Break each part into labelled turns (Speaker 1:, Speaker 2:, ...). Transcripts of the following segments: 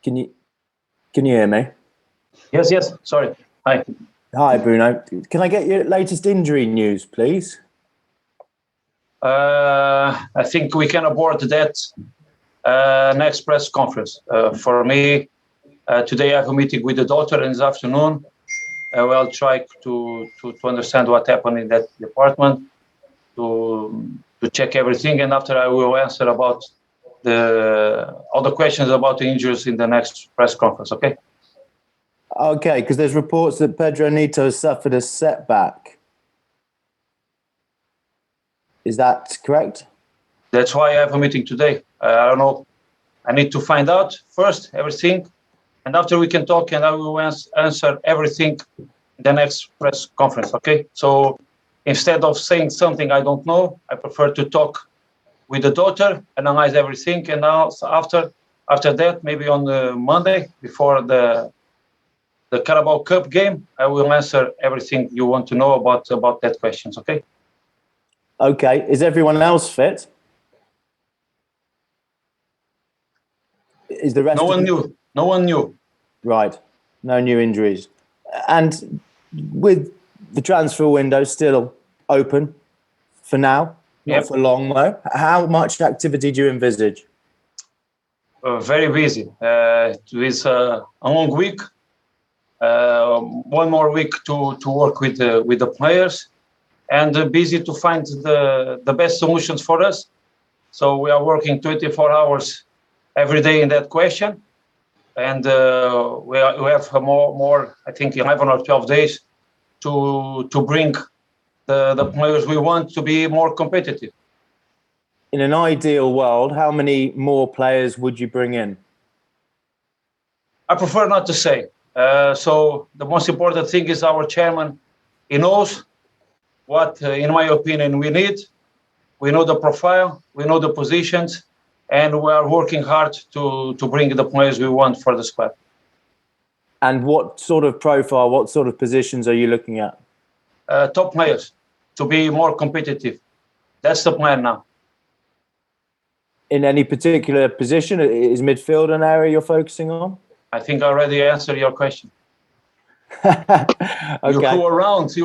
Speaker 1: Can you hear me?
Speaker 2: Yes. Sorry. Hi.
Speaker 1: Hi, Bruno. Can I get your latest injury news, please?
Speaker 2: I think we can abort that next press conference. For me, today I have a meeting with the doctor in this afternoon. We'll try to understand what happened in that department, to check everything, and after I will answer about all the questions about the injuries in the next press conference. Okay.
Speaker 1: Okay, because there's reports that Pedro Neto has suffered a setback. Is that correct?
Speaker 2: That's why I have a meeting today. I don't know. I need to find out first everything, and after we can talk, and I will answer everything in the next press conference. Okay. So instead of saying something I don't know, I prefer to talk with the doctor, analyze everything, and now after that, maybe on the Monday before the Carabao Cup game, I will answer everything you want to know about that questions. Okay.
Speaker 1: Okay. Is everyone else fit? Is the rest?
Speaker 2: No one new.
Speaker 1: Right. No new injuries. And with the transfer window still open for now, not for long though, how much activity do you envisage?
Speaker 2: Very busy. It is a long week. One more week to work with the players, and busy to find the best solutions for us. So we are working 24 hours every day in that question, and we have more I think 11 or 12 days to bring the players we want to be more competitive.
Speaker 1: In an ideal world, how many more players would you bring in?
Speaker 2: I prefer not to say. So the most important thing is our chairman. He knows what, in my opinion, we need. We know the profile, we know the positions, and we are working hard to bring the players we want for the squad.
Speaker 1: And what sort of profile, what sort of positions are you looking at?
Speaker 2: Top players, to be more competitive. That's the plan now.
Speaker 1: In any particular position? Is midfield an area you're focusing on?
Speaker 2: I think I already answered your question.
Speaker 1: Okay.
Speaker 2: You go around.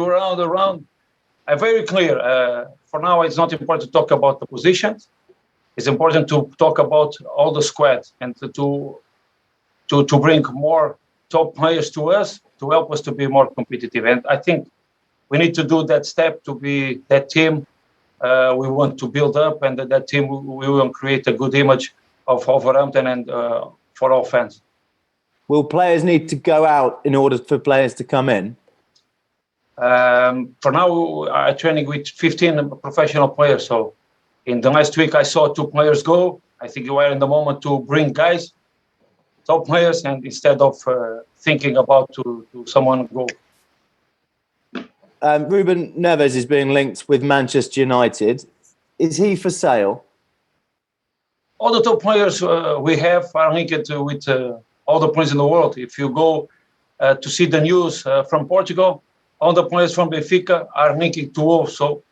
Speaker 2: I'm very clear. For now, it's not important to talk about the positions. It's important to talk about all the squad and to bring more top players to us to help us to be more competitive. And I think we need to do that step to be that team we want to build up, and that team we will create a good image of Wolverhampton and for all fans.
Speaker 1: Will players need to go out in order for players to come in?
Speaker 2: For now, I'm training with 15 professional players. So in the last week, I saw 2 players go. I think we are in the moment to bring guys, top players, and instead of thinking about to someone go.
Speaker 1: Ruben Neves is being linked with Manchester United. Is he for sale?
Speaker 2: All the top players we have are linked with all the players in the world. If you go to see the news from Portugal, all the players from Benfica are linking to Wolves. So,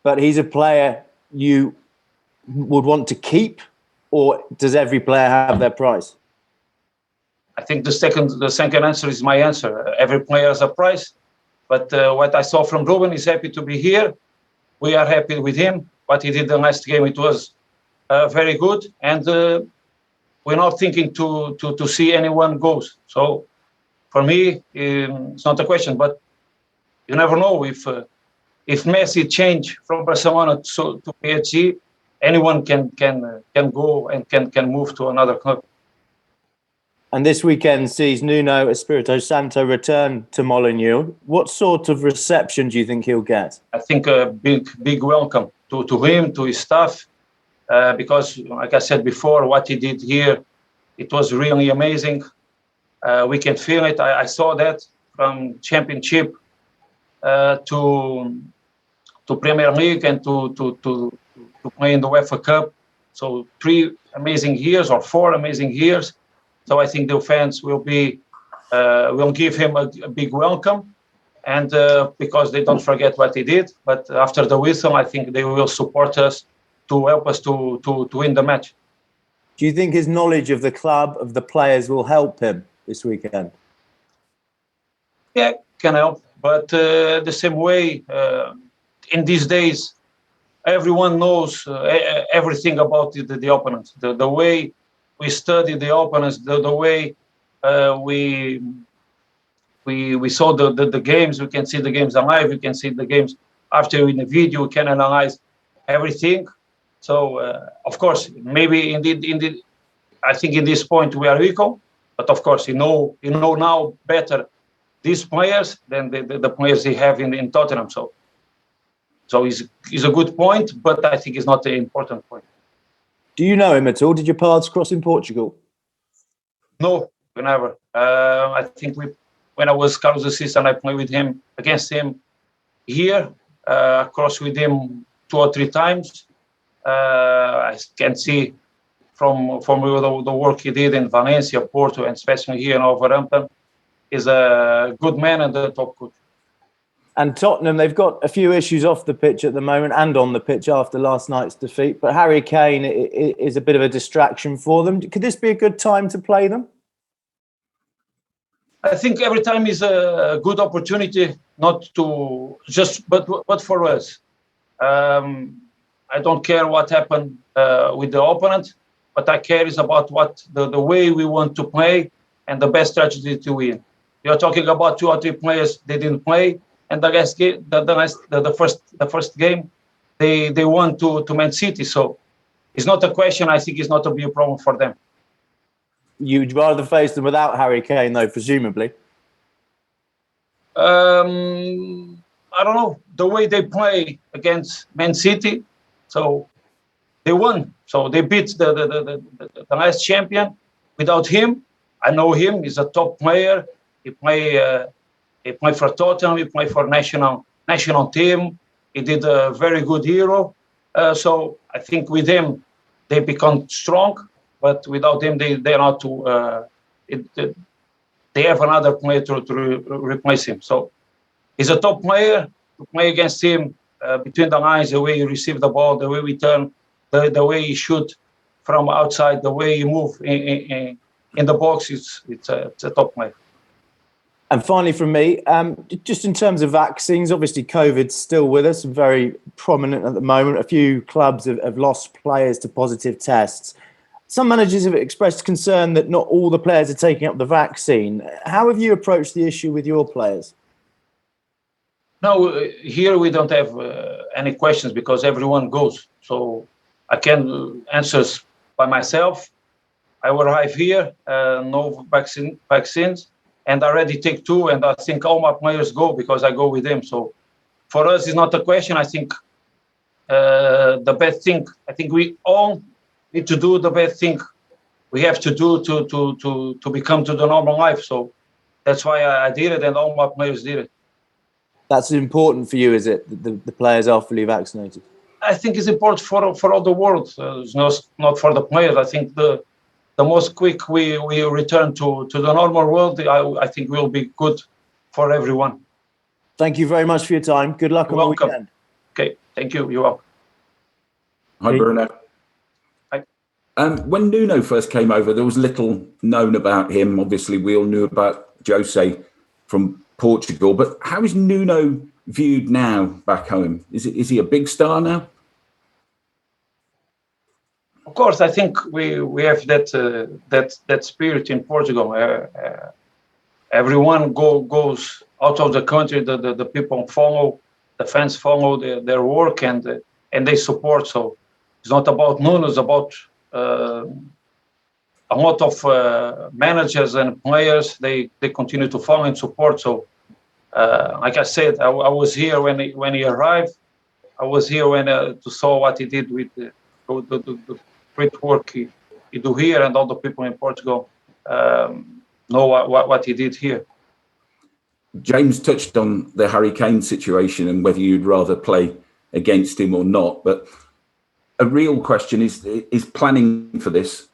Speaker 1: but he's a player you would want to keep, or does every player have their price?
Speaker 2: I think the second answer is my answer. Every player has a price, but what I saw from Ruben is happy to be here. We are happy with him. What he did the last game, it was very good, and we're not thinking to see anyone goes. So for me, it's not a question, but you never know if Messi change from Barcelona to PSG, anyone can go and can move to another club.
Speaker 1: And this weekend sees Nuno Espirito Santo return to Molineux. What sort of reception do you think he'll get?
Speaker 2: I think a big welcome to him, to his staff, because, like I said before, what he did here, it was really amazing. We can feel it. I saw that from Championship to Premier League and to play in the UEFA Cup. So 3 amazing years or 4 amazing years. So I think the fans will give him a big welcome, and because they don't forget what he did. But after the whistle, I think they will support us to help us to win the match.
Speaker 1: Do you think his knowledge of the club, of the players, will help him this weekend?
Speaker 2: Yeah, can help. But the same way, in these days, everyone knows everything about the opponents. The way we study the opponents, the way we saw the games, we can see the games live, we can see the games after in the video, we can analyze everything. So of course, maybe indeed, I think in this point we are equal. But of course, you know now better these players than the players they have in Tottenham. So it's a good point, but I think it's not an important point.
Speaker 1: Do you know him at all? Did your paths cross in Portugal?
Speaker 2: No, never. I think when I was Carlos' assistant, I played with him against him here. I crossed with him 2 or 3 times. I can see from the work he did in Valencia, Porto, and especially here in Wolverhampton, is a good man and a top coach.
Speaker 1: And Tottenham, they've got a few issues off the pitch at the moment and on the pitch after last night's defeat. But Harry Kane is a bit of a distraction for them. Could this be a good time to play them?
Speaker 2: I think every time is a good opportunity, not to just, but for us. I don't care what happened with the opponent, but I care is about what the way we want to play and the best strategy to win. You're talking about 2 or 3 players they didn't play, and the first game they won to Man City. So it's not a question. I think it's not a big problem for them.
Speaker 1: You'd rather face them without Harry Kane, though, presumably.
Speaker 2: I don't know the way they play against Man City. So they won. So they beat the last champion. Without him, I know him. He's a top player. He play for Tottenham. He play for national team. He did a very good Euro. So I think with him they become strong. But without him, they are not to. They have another player to replace him. So he's a top player. To play against him between the lines, the way he receive the ball, the way we turn, the way he shoot from outside, the way he move in the box, it's a top player.
Speaker 1: And finally, from me, just in terms of vaccines, obviously COVID's still with us, very prominent at the moment. A few clubs have lost players to positive tests. Some managers have expressed concern that not all the players are taking up the vaccine. How have you approached the issue with your players?
Speaker 2: No, here we don't have any questions because everyone goes. So I can answer by myself. I will arrive here, no vaccines, and I already take 2, and I think all my players go because I go with them. So for us, it's not a question. I think the best thing, I think we all need to do the best thing we have to do to become to the normal life. So that's why I did it, and all my players did it.
Speaker 1: That's important for you, is it? The players are fully vaccinated?
Speaker 2: I think it's important for all the world. It's not for the players. I think the most quick we return to the normal world, I think will be good for everyone.
Speaker 1: Thank you very much for your time. Good luck on the weekend.
Speaker 2: Okay, thank you. You're welcome.
Speaker 3: Hi, Bruno.
Speaker 2: Hi.
Speaker 3: When Nuno first came over, there was little known about him. Obviously, we all knew about Jose from Portugal, but how is Nuno viewed now back home? Is he a big star now?
Speaker 2: Of course, I think we have that spirit in Portugal. Everyone goes out of the country. The people follow, the fans follow their work, and they support. So it's not about Nuno. It's about a lot of managers and players. They continue to follow and support. So like I said, I was here when he arrived. I was here when to saw what he did with the great work he do here, and all the people in Portugal know what he did here.
Speaker 3: James touched on the Harry Kane situation and whether you'd rather play against him or not. But a real question is planning for this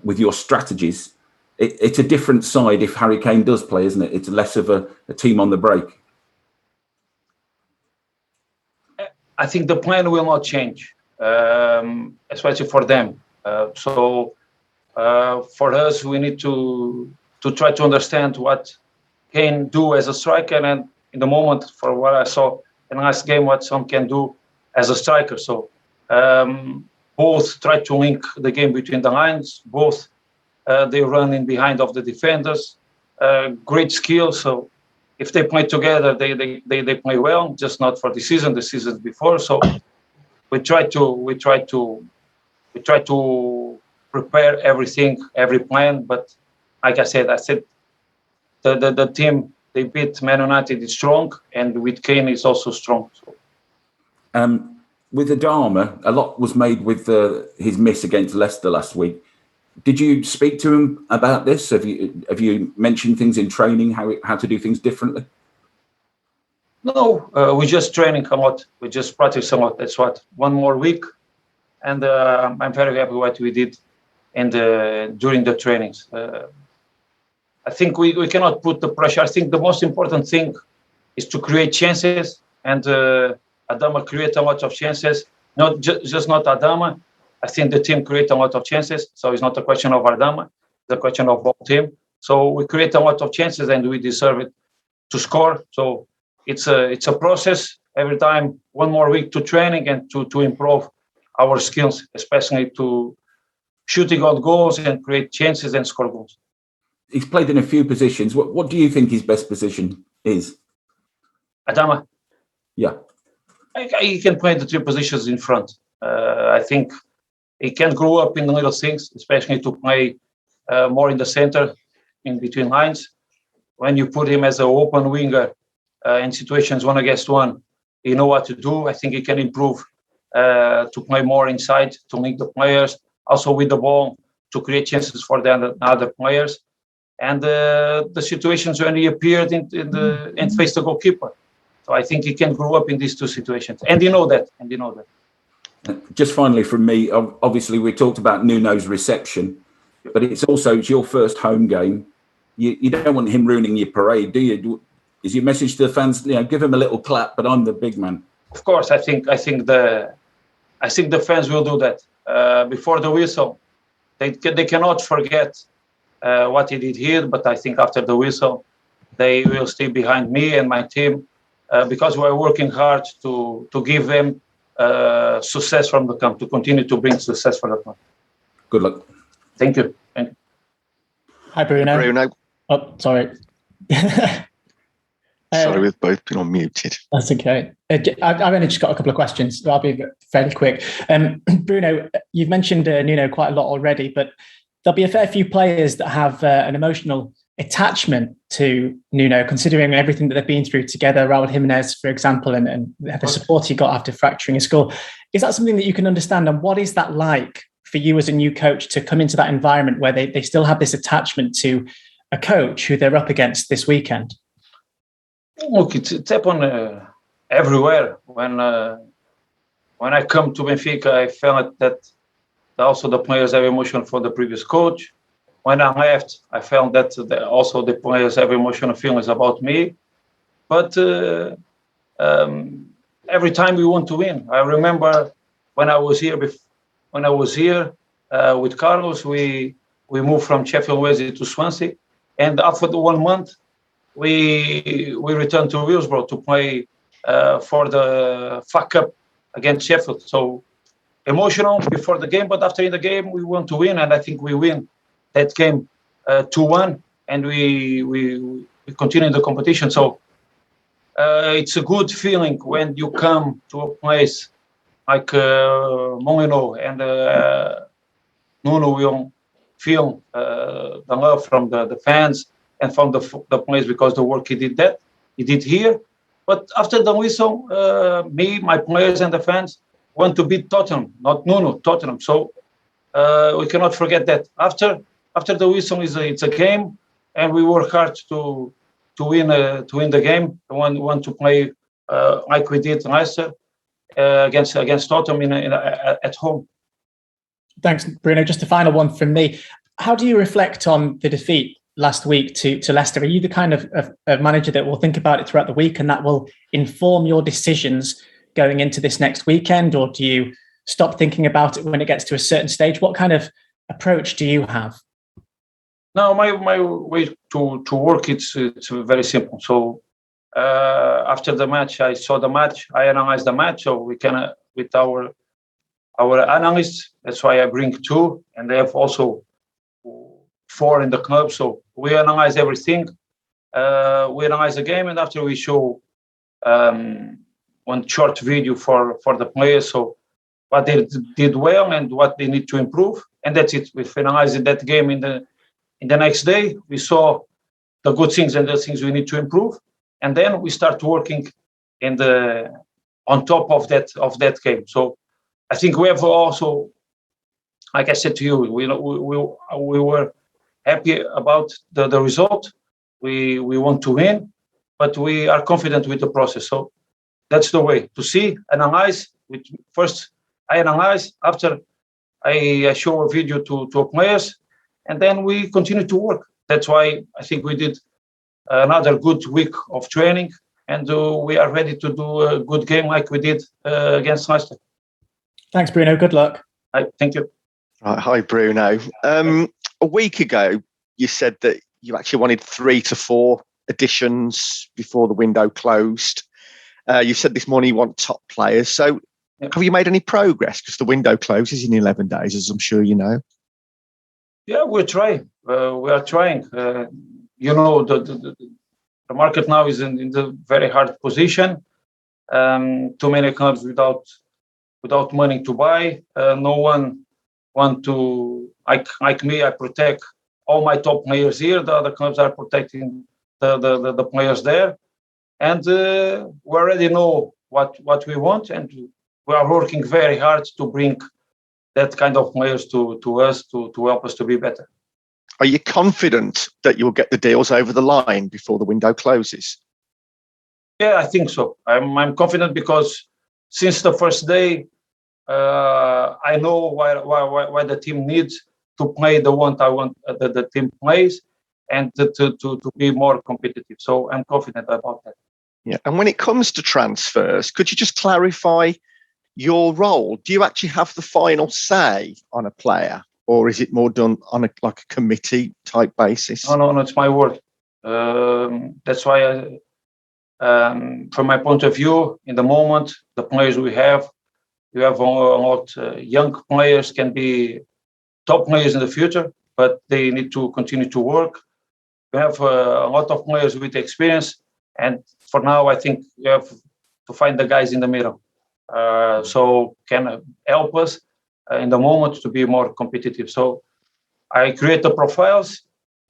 Speaker 3: with your strategies. It's a different side if Harry Kane does play, isn't it? It's less of a team on the break.
Speaker 2: I think the plan will not change, especially for them. So For us, we need to try to understand what Kane do as a striker, and in the moment, for what I saw in the last game, what Son can do as a striker. So both try to link the game between the lines. Both they run in behind of the defenders. Great skill. So if they play together, they play well. Just not for the seasons before. So we try to prepare everything, every plan. But like I said the team they beat Man United is strong, and with Kane is also strong. So.
Speaker 3: With Adama, a lot was made with his miss against Leicester last week. Did you speak to him about this? Have you mentioned things in training, how to do things differently?
Speaker 2: No, we're just training a lot. We just practice a lot. That's what, one more week, and I'm very happy what we did during the trainings. I think we cannot put the pressure. I think the most important thing is to create chances, and Adama create a lot of chances. Not just not Adama. I think the team create a lot of chances. So it's not a question of Adama. It's a question of both team. So we create a lot of chances, and we deserve it to score. So it's a process. Every time, one more week to training and to improve our skills, especially to shooting out goals and create chances and score goals.
Speaker 3: He's played in a few positions. What do you think his best position is?
Speaker 2: Adama?
Speaker 3: Yeah.
Speaker 2: He can play the three positions in front. I think he can grow up in the little things, especially to play more in the center, in between lines. When you put him as an open winger in situations 1 against 1, he know what to do. I think he can improve to play more inside, to link the players, also with the ball, to create chances for the other players. And the situations when he appeared and faced the goalkeeper. So I think he can grow up in these two situations. And you know that.
Speaker 3: Just finally from me, obviously we talked about Nuno's reception, but it's your first home game. You don't want him ruining your parade, do you? Is your message to the fans, give him a little clap, but I'm the big man?
Speaker 2: Of course, I think the fans will do that before the whistle. They cannot forget what he did here, but I think after the whistle, they will stay behind me and my team because we're working hard to give them success from the camp, to continue to bring success for the camp.
Speaker 3: Good luck.
Speaker 2: Thank you.
Speaker 4: Hi, Bruno.
Speaker 5: Bruno.
Speaker 4: Oh, sorry.
Speaker 5: Sorry, we've both been unmuted.
Speaker 4: That's okay. I've only just got a couple of questions, so I'll be fairly quick. Bruno, you've mentioned Nuno quite a lot already, but there'll be a fair few players that have an emotional attachment to Nuno, considering everything that they've been through together. Raul Jimenez, for example, and the support he got after fracturing his skull. Is that something that you can understand? And what is that like for you as a new coach to come into that environment where they still have this attachment to a coach who they're up against this weekend?
Speaker 2: Look, it's happened everywhere. When I come to Benfica, I felt that also the players have emotion for the previous coach. When I left, I felt that also the players have emotional feelings about me. But every time we want to win. I remember when I was here with Carlos, we moved from Sheffield Wednesday to Swansea, and after the 1 month, we returned to Hillsborough to play for the FA Cup against Sheffield. So emotional before the game, but after the game, we want to win, and I think we win that game 2-1, and we continue the competition. So it's a good feeling when you come to a place like Molino, and Nuno will feel the love from the fans and from the players because the work he did here. But after the whistle, me, my players, and the fans want to beat Tottenham, not Nuno, Tottenham. So we cannot forget that. After the whistle, it's a game, and we work hard to win the game. We want to play like we did last year against Tottenham at home.
Speaker 4: Thanks, Bruno. Just a final one from me. How do you reflect on the defeat last week to Leicester? Are you the kind of manager that will think about it throughout the week and that will inform your decisions going into this next weekend, or do you stop thinking about it when it gets to a certain stage? What kind of approach do you have?
Speaker 2: No, my way to work it's very simple. So after the match, I saw the match, I analyzed the match. So we can with our analysts. That's why I bring 2, and they have also 4 in the club. So we analyze everything. We analyze the game, and after we show one short video for the players. So what they did well and what they need to improve, and that's it. We finalized that game in the next day. We saw the good things and the things we need to improve, and then we start working on top of that game. So I think we have also, like I said to you, we were happy about the result. We want to win, but we are confident with the process. So that's the way to see, analyze. First, I analyze. After, I show a video to players, and then we continue to work. That's why I think we did another good week of training, and we are ready to do a good game like we did against Leicester.
Speaker 4: Thanks, Bruno. Good luck.
Speaker 2: Thank you.
Speaker 5: Right, hi, Bruno. A week ago, you said that you actually wanted 3 to 4 additions before the window closed. You said this morning you want top players. So have you made any progress? Because the window closes in 11 days, as I'm sure you know.
Speaker 2: Yeah, we're trying. We are trying. The market now is in the very hard position. Too many clubs without money to buy. No one want to, like me, I protect all my top players here. The other clubs are protecting the players there. And we already know what we want, and we are working very hard to bring that kind of players to us to help us to be better.
Speaker 5: Are you confident that you'll get the deals over the line before the window closes?
Speaker 2: Yeah, I think so. I'm confident because since the first day, I know why the team needs to play the one I want the team plays, and to be more competitive. So I'm confident about that.
Speaker 5: Yeah. And when it comes to transfers, could you just clarify your role? Do you actually have the final say on a player, or is it more done on a committee type basis?
Speaker 2: No, it's my word. That's why, from my point of view, in the moment, the players we have a lot young players, can be top players in the future, but they need to continue to work. We have a lot of players with experience, and for now, I think we have to find the guys in the middle, so can help us in the moment to be more competitive. So I create the profiles.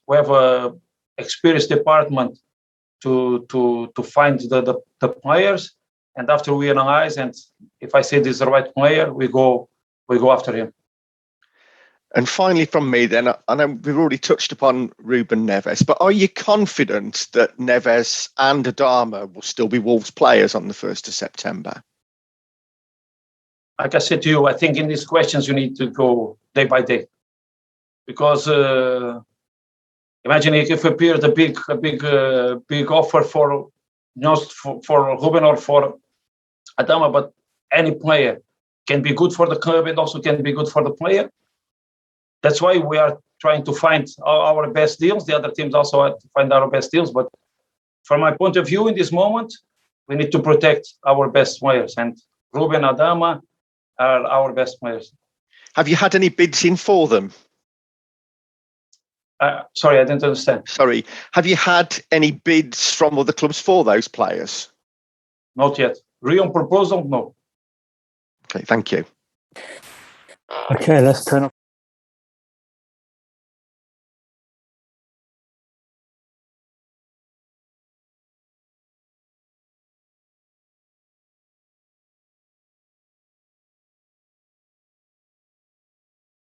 Speaker 2: We have a experienced department to find the players, and after we analyze, and if I say this is the right player, we go after him.
Speaker 5: And finally, from me, then, I know we've already touched upon Ruben Neves, but are you confident that Neves and Adama will still be Wolves players on the 1st of September?
Speaker 2: Like I said to you, I think in these questions you need to go day by day, because imagine if appeared a big offer for Ruben or for Adama, but any player can be good for the club and also can be good for the player. That's why we are trying to find our best deals. The other teams also have to find our best deals. But from my point of view, in this moment, we need to protect our best players. And Ruben, Adama are our best players.
Speaker 5: Have you had any bids in for them?
Speaker 2: Sorry, I didn't understand.
Speaker 5: Sorry. Have you had any bids from other clubs for those players?
Speaker 2: Not yet. Real proposal? No.
Speaker 5: Okay, thank you.
Speaker 1: Okay, let's turn off.